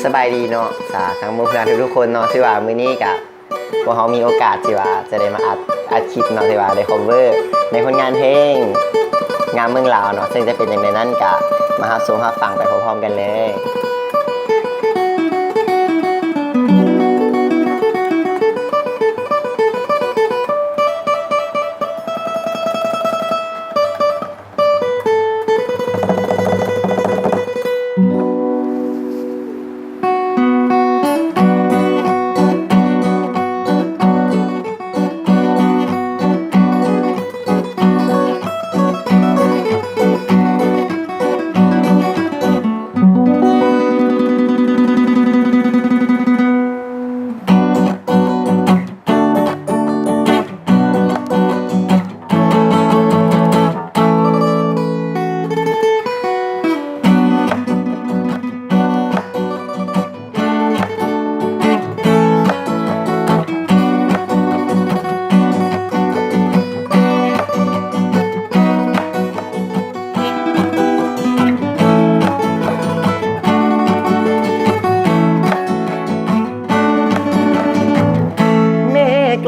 สบายดีเนาะทั้งหมู่เพื่อนทุกคนเนาะที่ว่ามื้อนี้กับพวกเขามีโอกาสที่ว่าจะได้มาอัดคลิปเนาะที่ว่าได้ cover ในผลงานเพลงงานเมืองลาวเนาะซึ่งจะเป็นอย่างไรนั้นกับมาหาสู่หาฟังไปพร้อมๆกันเลย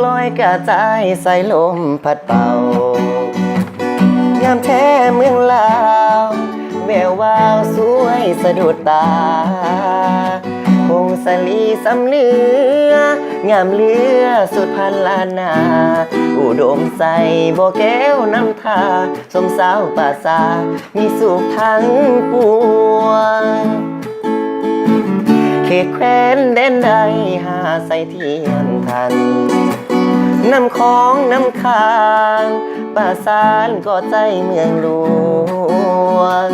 ลอยกระจายใส่ลมพัดเป่างามแท้เมืองลาวแวววาวสวยสะดุดตาพงสลีสำเนืองามเลือสุดพันล้านนาอุดมใส่บ่แก้วน้ำทาสมสาวป่าซามีสุขทั้งปวงเขตแคว้นแดนใดหาใส่เทียนทันน้ำของน้ำค้างป่าสานก็ใจเมืองหลวง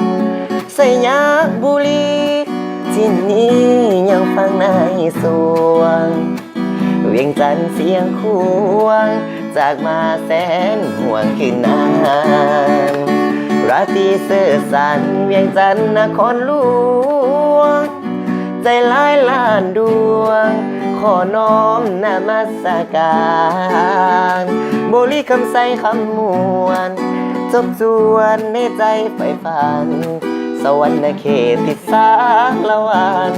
สยามบุรีที่นี่ยังฟังในสวงเวียงจันทร์เสียงควงจากมาแสนห่วงคืนนานราตรีเสื่อสันเวียงจันทร์นครหลวงใจหลายล้านดวงขอน้อมนมัสการบุรีคำใสคำมวลจบจวนในใจไฟฝันสวรรค์เขตทิศาละวัน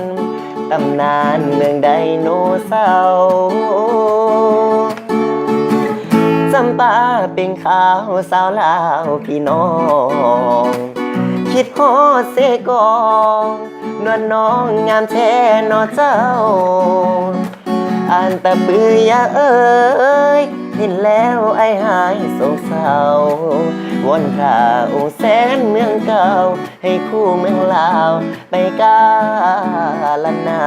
ตำนานเมืองไดโนเสาร์จำปาเป็นข้าวสาวลาวพี่น้องคิดฮอดเสกองนวลน้องงามแท้นอเจ้าอ่านตะปือยาเอ้ยเห็นแล้วไอ้หายสงเศร้าวอนพระองค์แสนเมืองเก่าให้คู่เมืองลาวไปกาลนา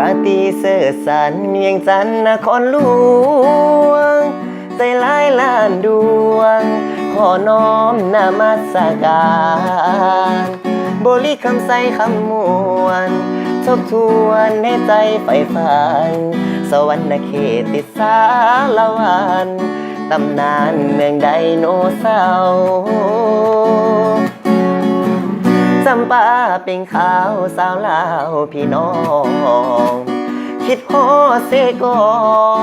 ราตรีเสื่อสันเวียงจันทร์นครหลวงใจหลายล้านดวงขอน้อมนมัสการบุรีคำใสคำมวลทบทวนในใจไฟฝันสวรรค์เขตติดสาละวันตำนานเมืองไดโนเสาร์จำปาเป็นข้าวสาวลาวพี่น้องคิดฮอดเสกอง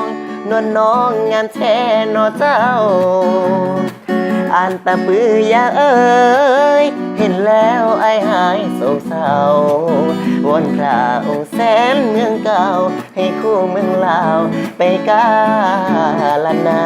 นวลน้องงามแท้นอเจ้าอ่านตะปือยาเอ้ยเห็นแล้วไอ้หายโศกเศร้าวอนพระองค์แสนเมืองเก่าให้คู่เมืองลาวไปกาลนา